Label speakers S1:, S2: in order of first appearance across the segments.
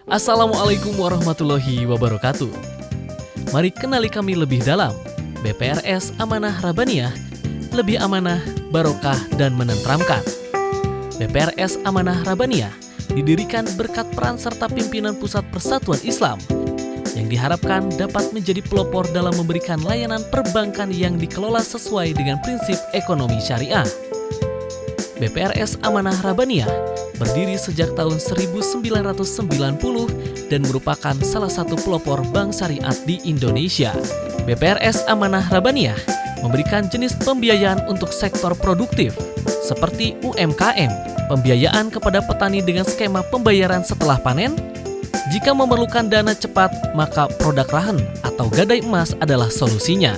S1: Assalamualaikum warahmatullahi wabarakatuh. Mari kenali kami lebih dalam. BPRS Amanah Rabbaniyah, lebih amanah, barokah, dan menenteramkan. BPRS Amanah Rabbaniyah didirikan berkat peran serta pimpinan Pusat Persatuan Islam yang diharapkan dapat menjadi pelopor dalam memberikan layanan perbankan yang dikelola sesuai dengan prinsip ekonomi syariah. BPRS Amanah Rabbaniyah berdiri sejak tahun 1990 dan merupakan salah satu pelopor bank syariat di Indonesia. BPRS Amanah Rabbaniyah memberikan jenis pembiayaan untuk sektor produktif seperti UMKM, pembiayaan kepada petani dengan skema pembayaran setelah panen. Jika memerlukan dana cepat, maka produk rahen atau gadai emas adalah solusinya.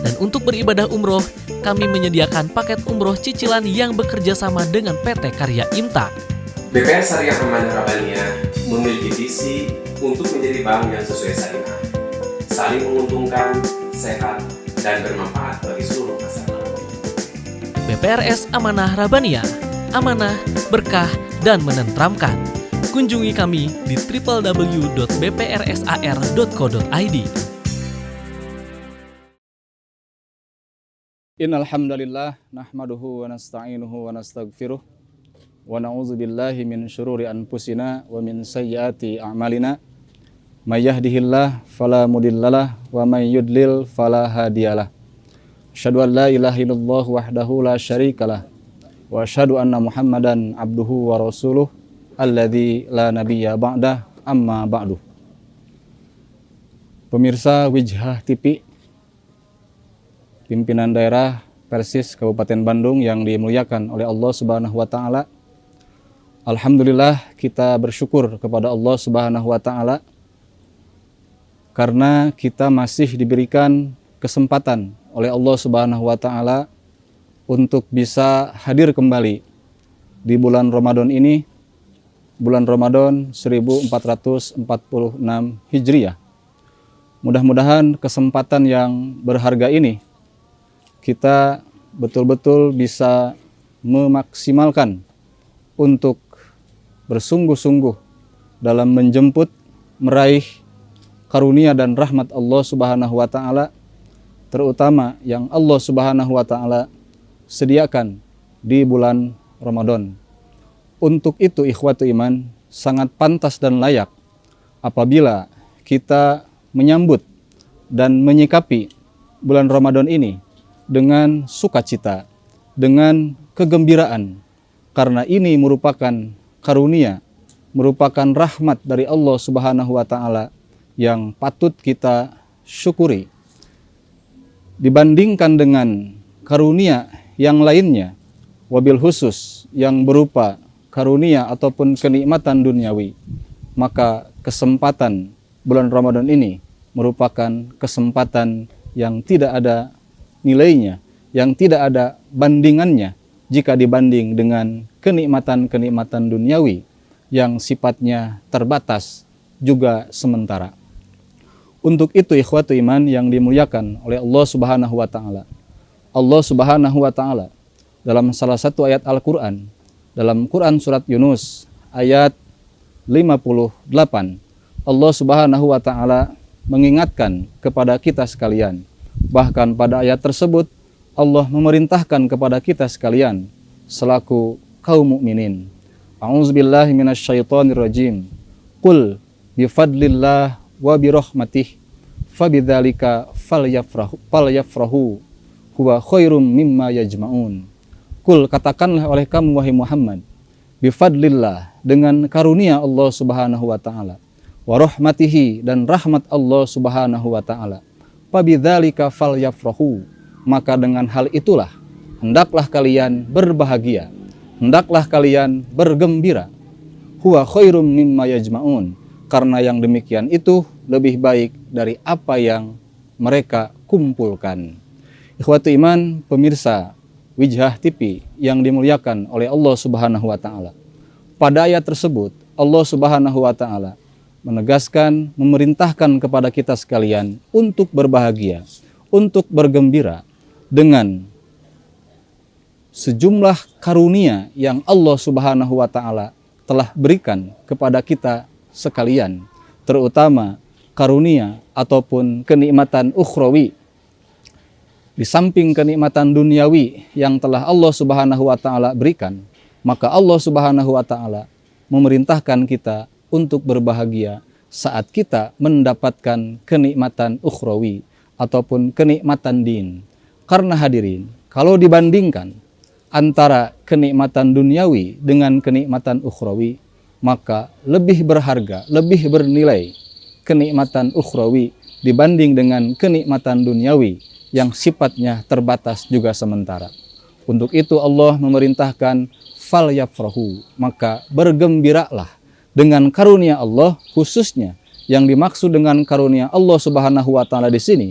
S1: Dan untuk beribadah umroh, kami menyediakan paket umroh cicilan yang bekerja sama dengan PT Karya Imtak.
S2: BPR Syariah Amanah Rabbaniyah memiliki visi untuk menjadi bank yang sesuai syariah, saling menguntungkan, sehat, dan bermanfaat bagi seluruh masyarakat.
S1: BPRS Amanah Rabbaniyah, amanah, berkah, dan menenteramkan. Kunjungi kami di www.bprsar.co.id.
S3: Innal hamdalillah nahmaduhu wa nasta'inuhu wa nastaghfiruh wa na'udzu billahi min syururi anfusina wa min sayyiati a'malina. May yahdihillahu fala mudhillalah wa may yudlil fala hadiyalah. Asyhadu an la ilaha illallah wahdahu la syarikalah wa asyhadu anna Muhammadan abduhu wa rasuluh alladzi la nabiyya ba'dah, amma ba'du. Pemirsa Wijhah TV, pimpinan daerah Persis Kabupaten Bandung yang dimuliakan oleh Allah Subhanahu wa taala. Alhamdulillah, kita bersyukur kepada Allah Subhanahu wa taala karena kita masih diberikan kesempatan oleh Allah Subhanahu wa taala untuk bisa hadir kembali di bulan Ramadan ini, bulan Ramadan 1446 Hijriah. Mudah-mudahan kesempatan yang berharga ini kita betul-betul bisa memaksimalkan untuk bersungguh-sungguh dalam menjemput, meraih karunia dan rahmat Allah Subhanahu wa taala, terutama yang Allah Subhanahu wa taala sediakan di bulan Ramadan. Untuk itu ikhwatu iman, sangat pantas dan layak apabila kita menyambut dan menyikapi bulan Ramadan ini dengan sukacita, dengan kegembiraan, karena ini merupakan karunia, merupakan rahmat dari Allah Subhanahu wa taala yang patut kita syukuri. Dibandingkan dengan karunia yang lainnya, wabil khusus yang berupa karunia ataupun kenikmatan duniawi, maka kesempatan bulan Ramadan ini merupakan kesempatan yang tidak ada nilainya, yang tidak ada bandingannya jika dibanding dengan kenikmatan-kenikmatan duniawi yang sifatnya terbatas juga sementara. Untuk itu ikhwatu iman yang dimuliakan oleh Allah Subhanahu wa taala. Allah Subhanahu wa taala dalam salah satu ayat Al-Qur'an, dalam Quran surat Yunus ayat 58, Allah Subhanahu wa taala mengingatkan kepada kita sekalian. Bahkan pada ayat tersebut Allah memerintahkan kepada kita sekalian selaku kaum mukminin. A'udzubillahi minasyaitonir rajim. Qul bifadlillah wa birahmatih fabidzalika falyafrahu huwa khairum mimma yajma'un. Qul, katakanlah oleh kamu wahai Muhammad, bifadlillah, dengan karunia Allah Subhanahu wa taala, wa rahmatihi, dan rahmat Allah Subhanahu wa taala, fabidzalika falyafrahu, maka dengan hal itulah hendaklah kalian berbahagia, hendaklah kalian bergembira. Huwa khairum mimma yajma'un, karena yang demikian itu lebih baik dari apa yang mereka kumpulkan. Ikhwatu iman, pemirsa Wijhah TV yang dimuliakan oleh Allah Subhanahu wa taala. Pada ayat tersebut Allah Subhanahu wa taala menegaskan, memerintahkan kepada kita sekalian untuk berbahagia, untuk bergembira dengan sejumlah karunia yang Allah Subhanahu wa taala telah berikan kepada kita sekalian, terutama karunia ataupun kenikmatan ukhrawi. Di samping kenikmatan duniawi yang telah Allah Subhanahu wa taala berikan, maka Allah Subhanahu wa taala memerintahkan kita untuk berbahagia saat kita mendapatkan kenikmatan ukhrawi ataupun kenikmatan din. Karena hadirin, kalau dibandingkan antara kenikmatan duniawi dengan kenikmatan ukhrawi, maka lebih berharga, lebih bernilai kenikmatan ukhrawi dibanding dengan kenikmatan duniawi yang sifatnya terbatas juga sementara. Untuk itu Allah memerintahkan falyafrahu, maka bergembiralah dengan karunia Allah, khususnya yang dimaksud dengan karunia Allah Subhanahu wa taala di sini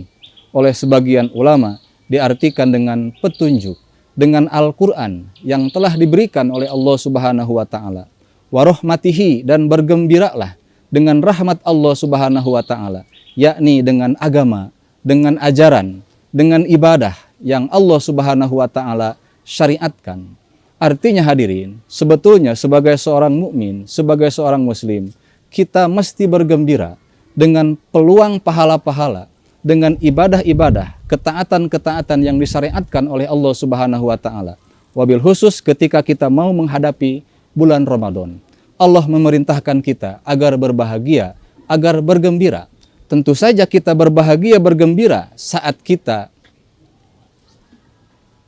S3: oleh sebagian ulama diartikan dengan petunjuk, dengan Al-Qur'an yang telah diberikan oleh Allah Subhanahu wa taala. Wa rahmatihi, dan bergembiralah dengan rahmat Allah Subhanahu wa taala, yakni dengan agama, dengan ajaran, dengan ibadah yang Allah Subhanahu wa taala syariatkan. Artinya hadirin, sebetulnya sebagai seorang mukmin, sebagai seorang muslim, kita mesti bergembira dengan peluang pahala-pahala, dengan ibadah-ibadah, ketaatan-ketaatan yang disyariatkan oleh Allah Subhanahu wa taala. Wabil khusus ketika kita mau menghadapi bulan Ramadan, Allah memerintahkan kita agar berbahagia, agar bergembira. Tentu saja kita berbahagia, bergembira saat kita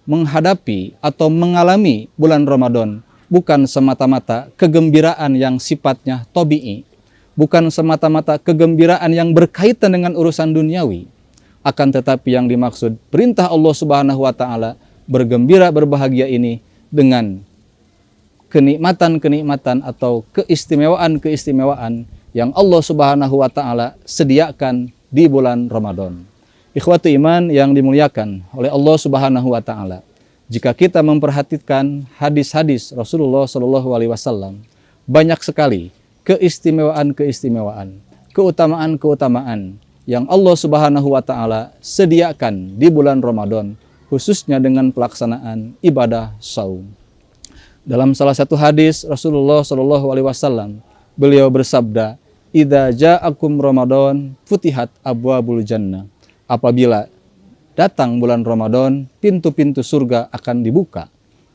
S3: menghadapi atau mengalami bulan Ramadan, bukan semata-mata kegembiraan yang sifatnya tabi'i, bukan semata-mata kegembiraan yang berkaitan dengan urusan duniawi, akan tetapi yang dimaksud perintah Allah Subhanahu wa taala bergembira, berbahagia ini dengan kenikmatan-kenikmatan atau keistimewaan-keistimewaan yang Allah Subhanahu wa taala sediakan di bulan Ramadan. Ikhwati iman yang dimuliakan oleh Allah Subhanahu wa taala, jika kita memperhatikan hadis-hadis Rasulullah sallallahu alaihi wasallam, banyak sekali keistimewaan-keistimewaan, keutamaan-keutamaan yang Allah Subhanahu wa taala sediakan di bulan Ramadan, khususnya dengan pelaksanaan ibadah saum. Dalam salah satu hadis Rasulullah sallallahu alaihi wasallam, beliau bersabda, "Idza ja'akum Ramadan futihat abwabul jannah." Apabila datang bulan Ramadan, pintu-pintu surga akan dibuka.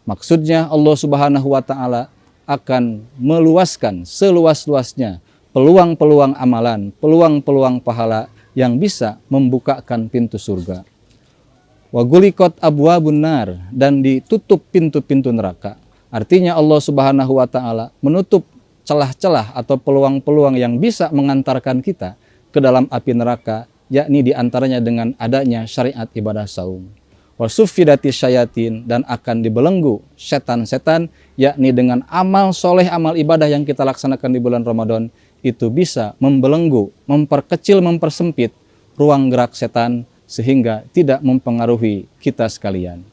S3: Maksudnya Allah Subhanahu wa taala akan meluaskan seluas-luasnya peluang-peluang amalan, peluang-peluang pahala yang bisa membukakan pintu surga. Wa guliqat abwabun nar, dan ditutup pintu-pintu neraka. Artinya Allah Subhanahu wa taala menutup celah-celah atau peluang-peluang yang bisa mengantarkan kita ke dalam api neraka, yakni diantaranya dengan adanya syariat ibadah saum. Wa suffidati syayatin, dan akan dibelenggu setan-setan, yakni dengan amal soleh, amal ibadah yang kita laksanakan di bulan Ramadan, itu bisa membelenggu, memperkecil, mempersempit ruang gerak setan sehingga tidak mempengaruhi kita sekalian.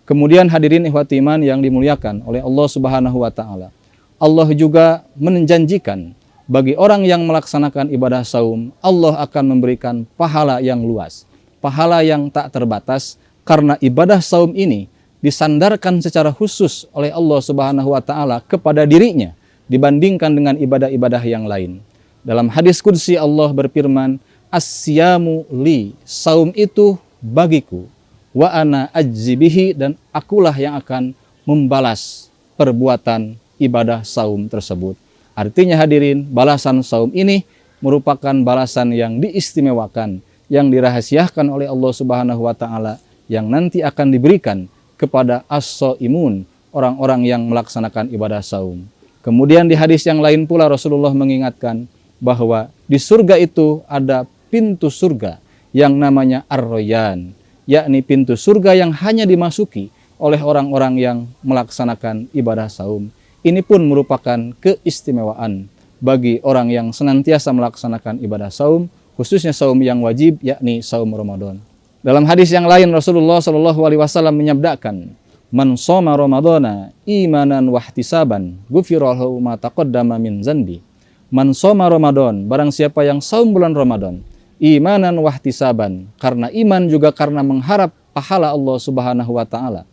S3: Kemudian hadirin ikhwati iman yang dimuliakan oleh Allah Subhanahu wa taala, Allah juga menjanjikan bagi orang yang melaksanakan ibadah saum, Allah akan memberikan pahala yang luas, pahala yang tak terbatas, karena ibadah saum ini disandarkan secara khusus oleh Allah Subhanahu wa taala kepada dirinya dibandingkan dengan ibadah-ibadah yang lain. Dalam hadis qudsi Allah berfirman, "As-siyamu li", saum itu bagiku, "wa ana ajzi bihi", dan akulah yang akan membalas perbuatan ibadah saum tersebut. Artinya hadirin, balasan saum ini merupakan balasan yang diistimewakan, yang dirahasiakan oleh Allah Subhanahu wa taala, yang nanti akan diberikan kepada as-shaimun, orang-orang yang melaksanakan ibadah saum. Kemudian di hadis yang lain pula Rasulullah mengingatkan bahwa di surga itu ada pintu surga yang namanya Ar-Rayyan, yakni pintu surga yang hanya dimasuki oleh orang-orang yang melaksanakan ibadah saum. Ini pun merupakan keistimewaan bagi orang yang senantiasa melaksanakan ibadah saum, khususnya saum yang wajib, yakni saum Ramadan. Dalam hadis yang lain Rasulullah sallallahu alaihi wasallam menyabdakan, "Man shoma Ramadana imanan wahtisaban, ghufira lahu ma taqaddama min dzanbi." Man shoma Ramadan, barang siapa yang saum bulan Ramadan, imanan wahtisaban, karena iman juga karena mengharap pahala Allah Subhanahu wa taala,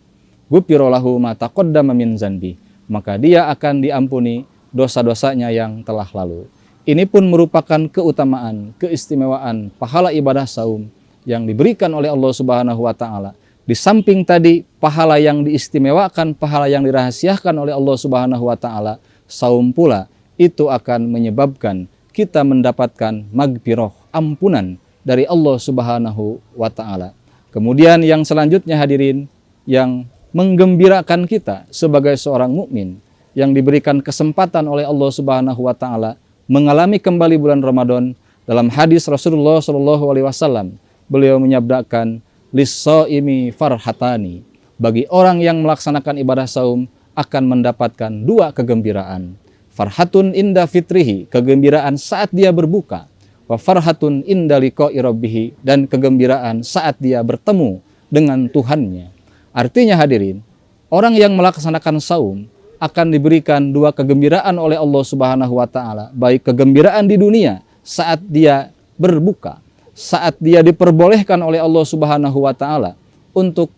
S3: ghufira lahu ma taqaddama min dzanbi, maka dia akan diampuni dosa-dosanya yang telah lalu. Ini pun merupakan keutamaan, keistimewaan pahala ibadah saum yang diberikan oleh Allah Subhanahu wa taala. Di samping tadi pahala yang diistimewakan, pahala yang dirahasiakan oleh Allah Subhanahu wa taala, saum pula itu akan menyebabkan kita mendapatkan magfirah, ampunan dari Allah Subhanahu wa taala. Kemudian yang selanjutnya hadirin, yang menggembirakan kita sebagai seorang mukmin yang diberikan kesempatan oleh Allah Subhanahu wa taala mengalami kembali bulan Ramadan, dalam hadis Rasulullah Shallallahu alaihi wasallam beliau menyabdakan, lis-shaimi farhatani, bagi orang yang melaksanakan ibadah saum akan mendapatkan dua kegembiraan. Farhatun inda fitrihi, kegembiraan saat dia berbuka. Wa farhatun inda liqa'i rabbih, dan kegembiraan saat dia bertemu dengan Tuhannya. Artinya hadirin, orang yang melaksanakan saum akan diberikan dua kegembiraan oleh Allah Subhanahu wa taala, baik kegembiraan di dunia saat dia berbuka, saat dia diperbolehkan oleh Allah Subhanahu wa taala untuk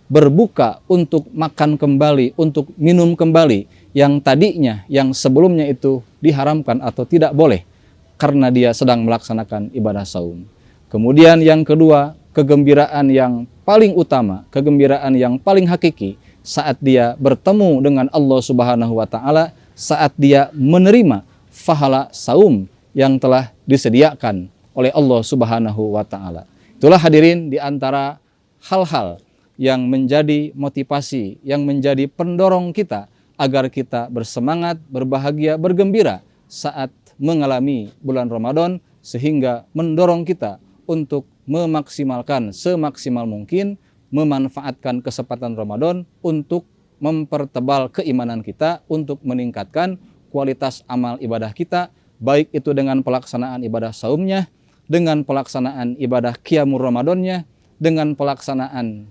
S3: berbuka, untuk makan kembali, untuk minum kembali yang tadinya, yang sebelumnya itu diharamkan atau tidak boleh karena dia sedang melaksanakan ibadah saum. Kemudian yang kedua, kegembiraan yang paling utama, kegembiraan yang paling hakiki saat dia bertemu dengan Allah Subhanahu wa taala, saat dia menerima pahala saum yang telah disediakan oleh Allah Subhanahu wa taala. Itulah hadirin di antara hal-hal yang menjadi motivasi, yang menjadi pendorong kita agar kita bersemangat, berbahagia, bergembira saat mengalami bulan Ramadan, sehingga mendorong kita untuk memaksimalkan semaksimal mungkin, memanfaatkan kesempatan Ramadan untuk mempertebal keimanan kita, untuk meningkatkan kualitas amal ibadah kita, baik itu dengan pelaksanaan ibadah saumnya, dengan pelaksanaan ibadah qiyamul Ramadannya, dengan pelaksanaan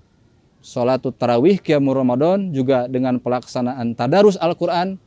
S3: sholatut tarawih qiyamul Ramadan, juga dengan pelaksanaan tadarus Al-Quran,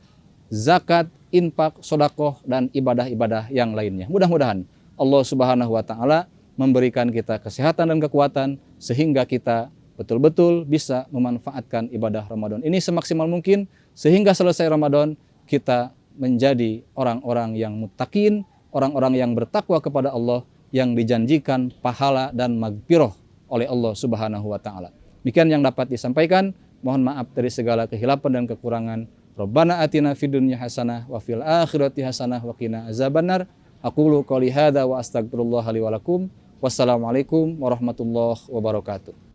S3: zakat, infak, sodakoh, dan ibadah-ibadah yang lainnya. Mudah-mudahan Allah Subhanahu wa taala memberikan kita kesehatan dan kekuatan sehingga kita betul-betul bisa memanfaatkan ibadah Ramadan ini semaksimal mungkin, sehingga selesai Ramadan kita menjadi orang-orang yang muttaqin, orang-orang yang bertakwa kepada Allah, yang dijanjikan pahala dan magfirah oleh Allah Subhanahu wa taala. Demikian yang dapat disampaikan. Mohon maaf dari segala kehilapan dan kekurangan. Rabbana atina fid dunya hasanah wa fil akhirati hasanah wa qina azabannar. Aqulu qouli hadza wa astaghfirullah li wa lakum. Wassalamualaikum warahmatullahi wabarakatuh.